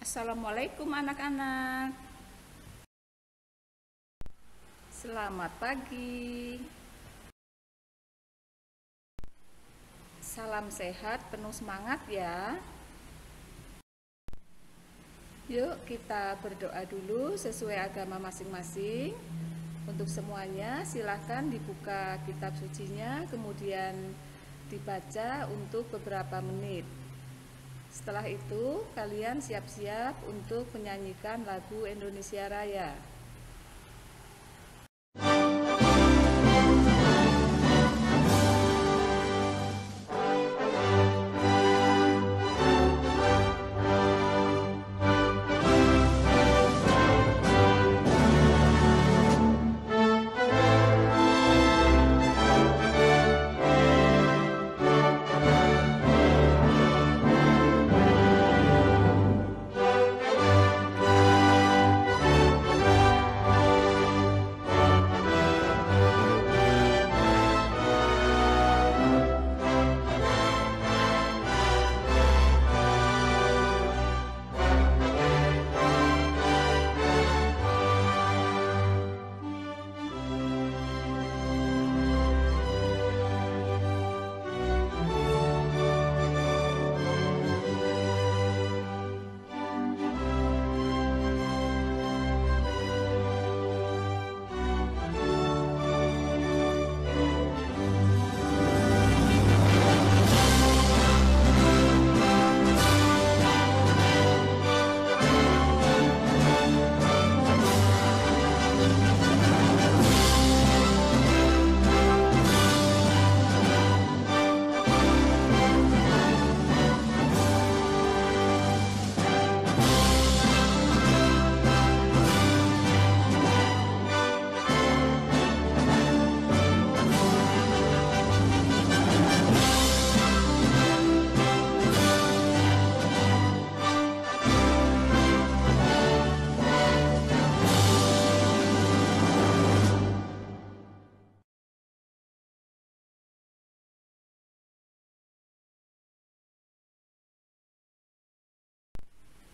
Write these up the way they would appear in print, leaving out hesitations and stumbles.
Assalamualaikum anak-anak. Selamat pagi. Salam sehat, penuh semangat ya. Yuk kita berdoa dulu sesuai agama masing-masing. Untuk semuanya silahkan dibuka kitab sucinya, kemudian dibaca untuk beberapa menit. Setelah itu kalian siap-siap untuk menyanyikan lagu Indonesia Raya.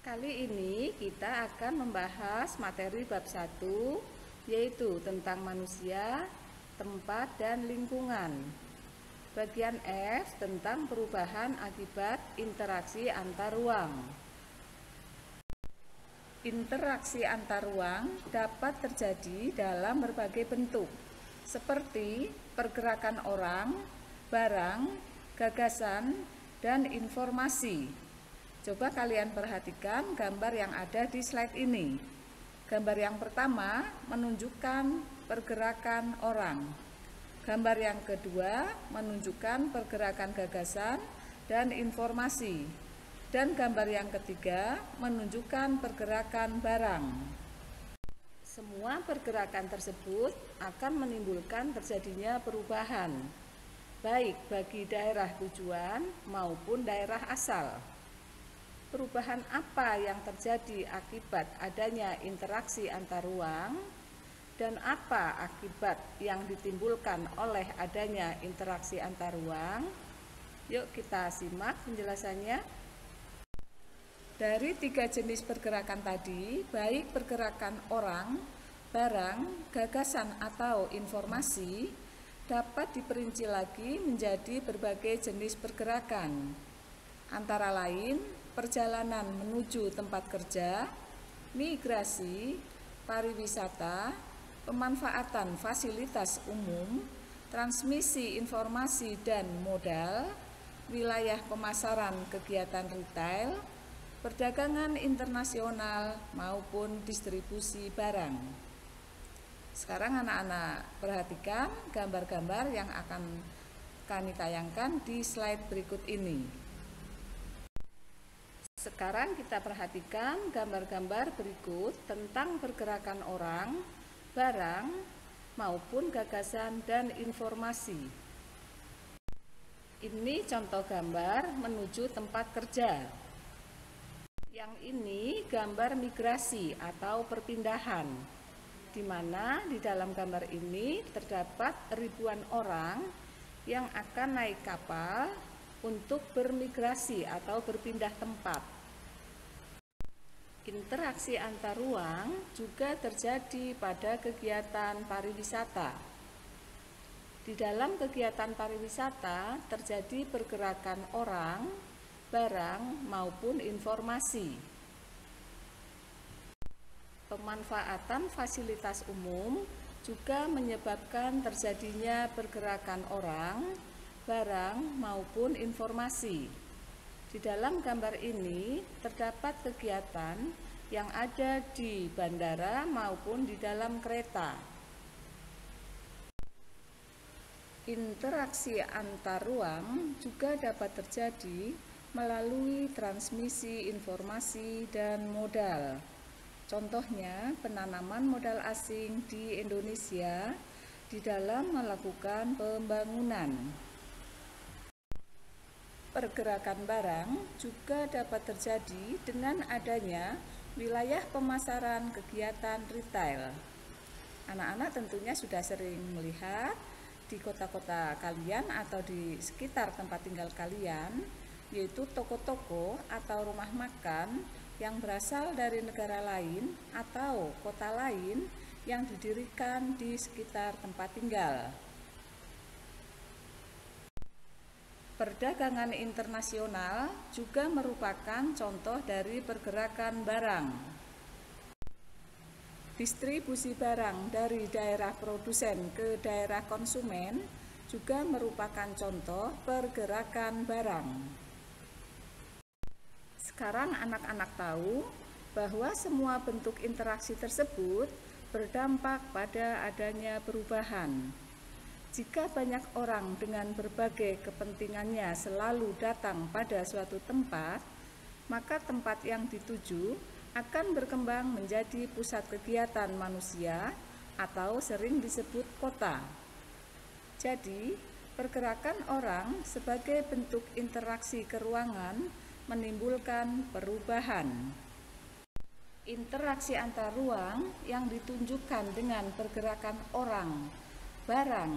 Kali ini kita akan membahas materi bab 1, yaitu tentang manusia, tempat, dan lingkungan. Bagian F tentang perubahan akibat interaksi antar ruang. Interaksi antar ruang dapat terjadi dalam berbagai bentuk, seperti pergerakan orang, barang, gagasan, dan informasi. Coba kalian perhatikan gambar yang ada di slide ini. Gambar yang pertama menunjukkan pergerakan orang. Gambar yang kedua menunjukkan pergerakan gagasan dan informasi. Dan gambar yang ketiga menunjukkan pergerakan barang. Semua pergerakan tersebut akan menimbulkan terjadinya perubahan, baik bagi daerah tujuan maupun daerah asal. Perubahan apa yang terjadi akibat adanya interaksi antar ruang dan apa akibat yang ditimbulkan oleh adanya interaksi antar ruang? Yuk kita simak penjelasannya. Dari 3 jenis pergerakan tadi, baik pergerakan orang, barang, gagasan atau informasi, dapat diperinci lagi menjadi berbagai jenis pergerakan. Antara lain, perjalanan menuju tempat kerja, migrasi, pariwisata, pemanfaatan fasilitas umum, transmisi informasi dan modal, wilayah pemasaran kegiatan retail, perdagangan internasional maupun distribusi barang. Sekarang anak-anak perhatikan gambar-gambar yang akan kami tayangkan di slide berikut ini. Sekarang kita perhatikan gambar-gambar berikut tentang pergerakan orang, barang, maupun gagasan dan informasi. Ini contoh gambar menuju tempat kerja. Yang ini gambar migrasi atau perpindahan, di mana di dalam gambar ini terdapat ribuan orang yang akan naik kapal untuk bermigrasi atau berpindah tempat. Interaksi antar ruang juga terjadi pada kegiatan pariwisata. Di dalam kegiatan pariwisata terjadi pergerakan orang, barang, maupun informasi. Pemanfaatan fasilitas umum juga menyebabkan terjadinya pergerakan orang, barang, maupun informasi. Di dalam gambar ini terdapat kegiatan yang ada di bandara maupun di dalam kereta. Interaksi antar ruang juga dapat terjadi melalui transmisi informasi dan modal. Contohnya, penanaman modal asing di Indonesia di dalam melakukan pembangunan. Pergerakan barang juga dapat terjadi dengan adanya wilayah pemasaran kegiatan retail. Anak-anak tentunya sudah sering melihat di kota-kota kalian atau di sekitar tempat tinggal kalian, yaitu toko-toko atau rumah makan yang berasal dari negara lain atau kota lain yang didirikan di sekitar tempat tinggal. Perdagangan internasional juga merupakan contoh dari pergerakan barang. Distribusi barang dari daerah produsen ke daerah konsumen juga merupakan contoh pergerakan barang. Sekarang anak-anak tahu bahwa semua bentuk interaksi tersebut berdampak pada adanya perubahan. Jika banyak orang dengan berbagai kepentingannya selalu datang pada suatu tempat, maka tempat yang dituju akan berkembang menjadi pusat kegiatan manusia atau sering disebut kota. Jadi, pergerakan orang sebagai bentuk interaksi keruangan menimbulkan perubahan. Interaksi antar ruang yang ditunjukkan dengan pergerakan orang, barang,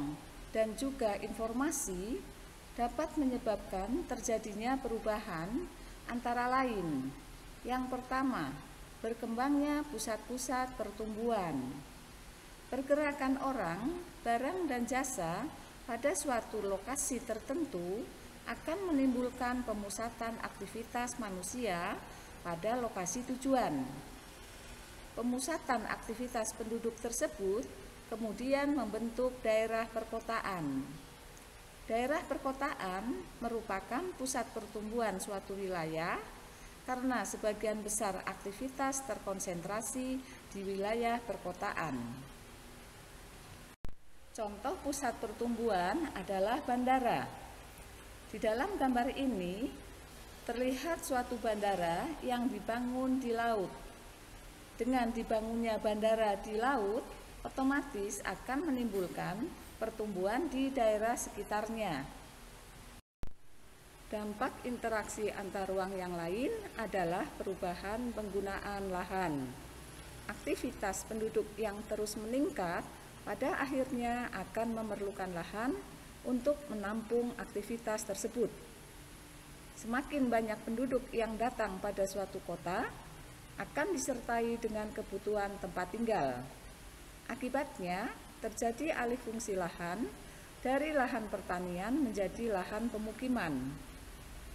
dan juga informasi dapat menyebabkan terjadinya perubahan antara lain. Yang pertama, berkembangnya pusat-pusat pertumbuhan. Pergerakan orang, barang, dan jasa pada suatu lokasi tertentu akan menimbulkan pemusatan aktivitas manusia pada lokasi tujuan. Pemusatan aktivitas penduduk tersebut kemudian membentuk daerah perkotaan. Daerah perkotaan merupakan pusat pertumbuhan suatu wilayah karena sebagian besar aktivitas terkonsentrasi di wilayah perkotaan. Contoh pusat pertumbuhan adalah bandara. Di dalam gambar ini terlihat suatu bandara yang dibangun di laut. Dengan dibangunnya bandara di laut, otomatis akan menimbulkan pertumbuhan di daerah sekitarnya. Dampak interaksi antar ruang yang lain adalah perubahan penggunaan lahan. Aktivitas penduduk yang terus meningkat pada akhirnya akan memerlukan lahan untuk menampung aktivitas tersebut. Semakin banyak penduduk yang datang pada suatu kota, akan disertai dengan kebutuhan tempat tinggal. Akibatnya, terjadi alih fungsi lahan dari lahan pertanian menjadi lahan pemukiman.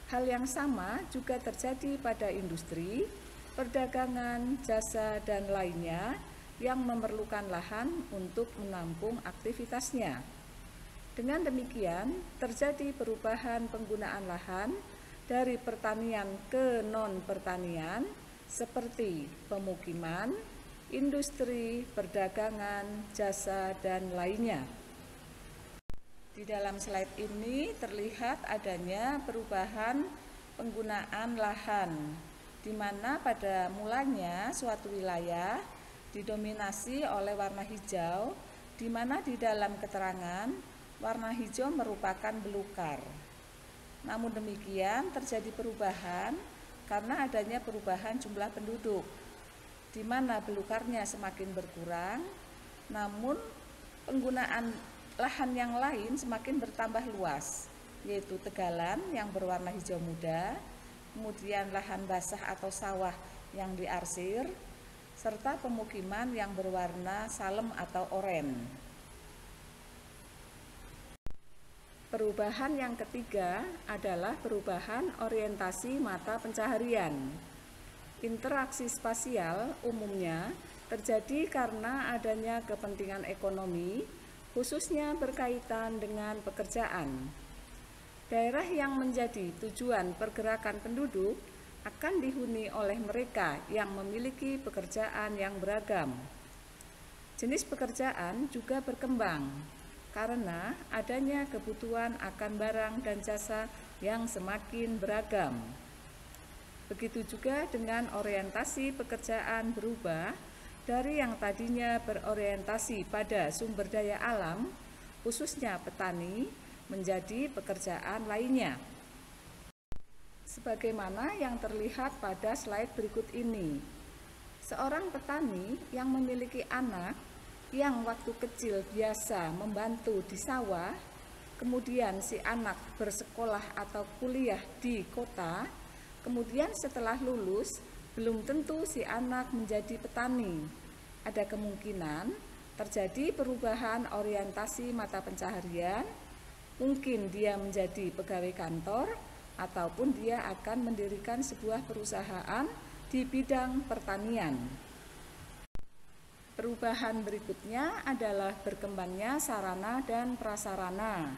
Hal yang sama juga terjadi pada industri, perdagangan, jasa, dan lainnya yang memerlukan lahan untuk menampung aktivitasnya. Dengan demikian, terjadi perubahan penggunaan lahan dari pertanian ke non-pertanian seperti pemukiman, industri, perdagangan, jasa, dan lainnya. Di dalam slide ini terlihat adanya perubahan penggunaan lahan, di mana pada mulanya suatu wilayah didominasi oleh warna hijau, di mana di dalam keterangan warna hijau merupakan belukar. Namun demikian terjadi perubahan karena adanya perubahan jumlah penduduk, di mana belukarnya semakin berkurang, namun penggunaan lahan yang lain semakin bertambah luas, yaitu tegalan yang berwarna hijau muda, kemudian lahan basah atau sawah yang diarsir, serta pemukiman yang berwarna salem atau oranye. Perubahan yang ketiga adalah perubahan orientasi mata pencaharian. Interaksi spasial umumnya terjadi karena adanya kepentingan ekonomi, khususnya berkaitan dengan pekerjaan. Daerah yang menjadi tujuan pergerakan penduduk akan dihuni oleh mereka yang memiliki pekerjaan yang beragam. Jenis pekerjaan juga berkembang karena adanya kebutuhan akan barang dan jasa yang semakin beragam. Begitu juga dengan orientasi pekerjaan berubah dari yang tadinya berorientasi pada sumber daya alam, khususnya petani, menjadi pekerjaan lainnya. Sebagaimana yang terlihat pada slide berikut ini, seorang petani yang memiliki anak yang waktu kecil biasa membantu di sawah, kemudian si anak bersekolah atau kuliah di kota, kemudian setelah lulus, belum tentu si anak menjadi petani. Ada kemungkinan terjadi perubahan orientasi mata pencaharian, mungkin dia menjadi pegawai kantor, ataupun dia akan mendirikan sebuah perusahaan di bidang pertanian. Perubahan berikutnya adalah berkembangnya sarana dan prasarana.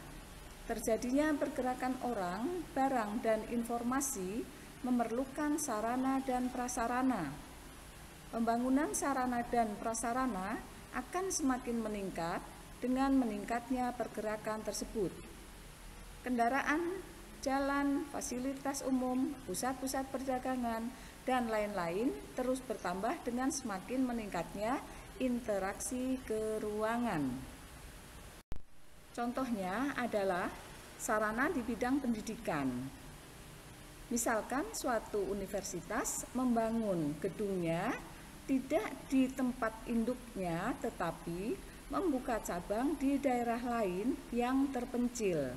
Terjadinya pergerakan orang, barang, dan informasi memerlukan sarana dan prasarana. Pembangunan sarana dan prasarana akan semakin meningkat dengan meningkatnya pergerakan tersebut. Kendaraan, jalan, fasilitas umum, pusat-pusat perdagangan, dan lain-lain terus bertambah dengan semakin meningkatnya interaksi keruangan. Contohnya adalah sarana di bidang pendidikan. Misalkan suatu universitas membangun gedungnya tidak di tempat induknya, tetapi membuka cabang di daerah lain yang terpencil.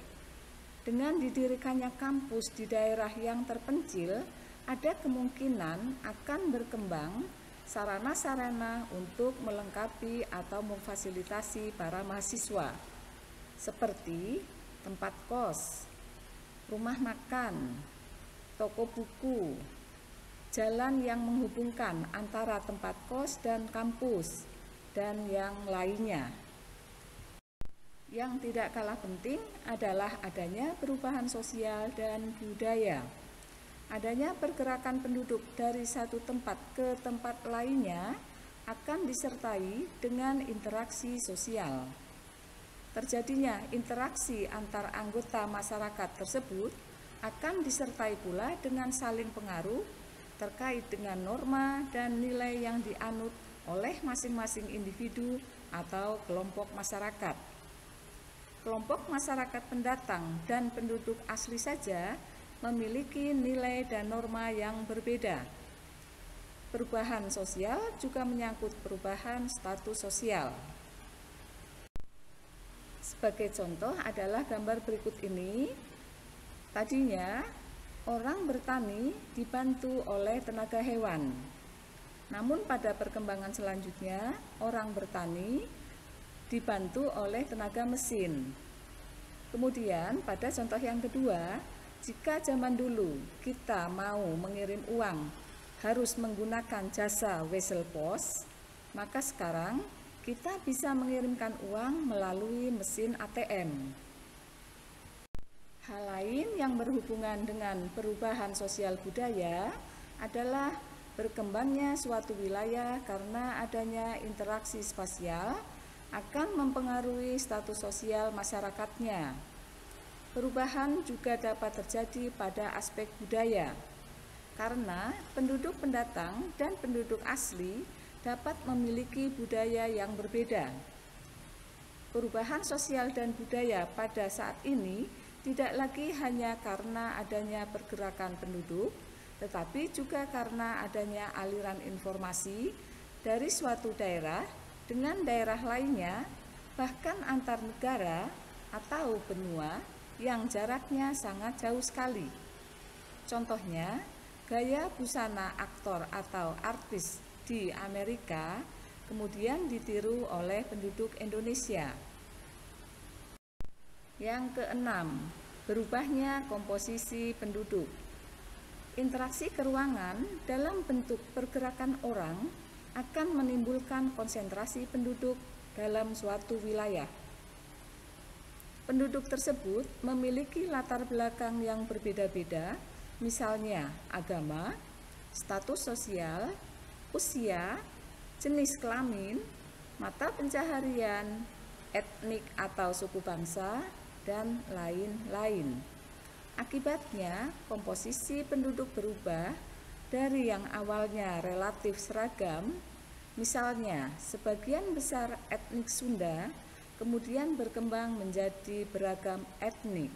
Dengan didirikannya kampus di daerah yang terpencil, ada kemungkinan akan berkembang sarana-sarana untuk melengkapi atau memfasilitasi para mahasiswa, seperti tempat kos, rumah makan, toko buku, jalan yang menghubungkan antara tempat kos dan kampus, dan yang lainnya. Yang tidak kalah penting adalah adanya perubahan sosial dan budaya. Adanya pergerakan penduduk dari satu tempat ke tempat lainnya akan disertai dengan interaksi sosial. Terjadinya interaksi antar anggota masyarakat tersebut akan disertai pula dengan saling pengaruh terkait dengan norma dan nilai yang dianut oleh masing-masing individu atau kelompok masyarakat. Kelompok masyarakat pendatang dan penduduk asli saja memiliki nilai dan norma yang berbeda. Perubahan sosial juga menyangkut perubahan status sosial. Sebagai contoh adalah gambar berikut ini. Tadinya orang bertani dibantu oleh tenaga hewan. Namun pada perkembangan selanjutnya, orang bertani dibantu oleh tenaga mesin. Kemudian pada contoh yang kedua, jika zaman dulu kita mau mengirim uang harus menggunakan jasa wesel pos, maka sekarang kita bisa mengirimkan uang melalui mesin ATM. Hal lain yang berhubungan dengan perubahan sosial budaya adalah berkembangnya suatu wilayah karena adanya interaksi spasial akan mempengaruhi status sosial masyarakatnya. Perubahan juga dapat terjadi pada aspek budaya, karena penduduk pendatang dan penduduk asli dapat memiliki budaya yang berbeda. Perubahan sosial dan budaya pada saat ini tidak lagi hanya karena adanya pergerakan penduduk, tetapi juga karena adanya aliran informasi dari suatu daerah dengan daerah lainnya, bahkan antar negara atau benua yang jaraknya sangat jauh sekali. Contohnya, gaya busana aktor atau artis di Amerika kemudian ditiru oleh penduduk Indonesia. Yang keenam, berubahnya komposisi penduduk. Interaksi keruangan dalam bentuk pergerakan orang akan menimbulkan konsentrasi penduduk dalam suatu wilayah. Penduduk tersebut memiliki latar belakang yang berbeda-beda, misalnya agama, status sosial, usia, jenis kelamin, mata pencaharian, etnik atau suku bangsa, dan lain-lain. Akibatnya, komposisi penduduk berubah dari yang awalnya relatif seragam, misalnya sebagian besar etnik Sunda, kemudian berkembang menjadi beragam etnik.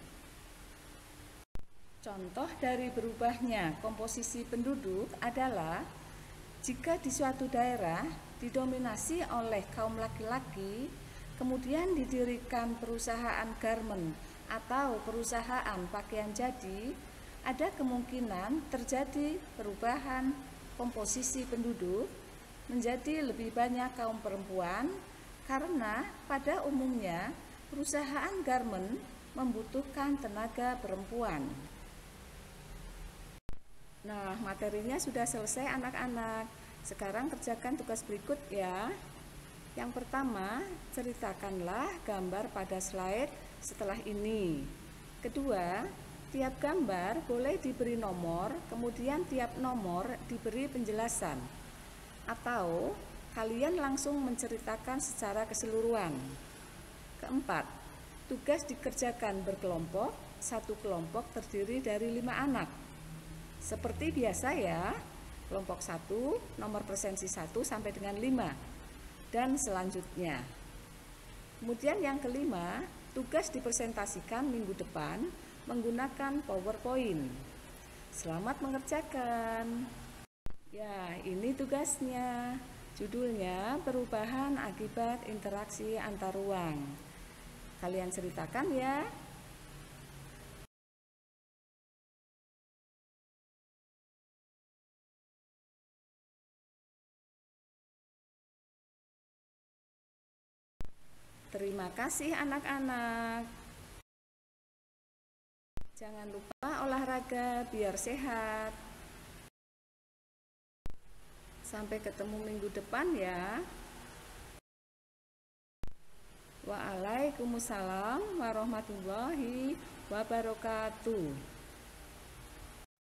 Contoh dari berubahnya komposisi penduduk adalah jika di suatu daerah didominasi oleh kaum laki-laki, kemudian didirikan perusahaan garmen atau perusahaan pakaian jadi, ada kemungkinan terjadi perubahan komposisi penduduk menjadi lebih banyak kaum perempuan, karena pada umumnya perusahaan garmen membutuhkan tenaga perempuan. Nah, materinya sudah selesai anak-anak. Sekarang kerjakan tugas berikut ya. Yang pertama, ceritakanlah gambar pada slide setelah ini. Kedua, tiap gambar boleh diberi nomor, kemudian tiap nomor diberi penjelasan. Atau kalian langsung menceritakan secara keseluruhan. Keempat, tugas dikerjakan berkelompok, satu kelompok terdiri dari 5 anak. Seperti biasa ya, kelompok 1 nomor presensi 1 sampai dengan 5 dan selanjutnya. Kemudian yang kelima, tugas dipresentasikan minggu depan menggunakan PowerPoint. Selamat mengerjakan. Ya, ini tugasnya. Judulnya perubahan akibat interaksi antar ruang. Kalian ceritakan ya. Terima kasih anak-anak. Jangan lupa olahraga biar sehat. Sampai ketemu minggu depan ya. Waalaikumsalam warahmatullahi wabarakatuh.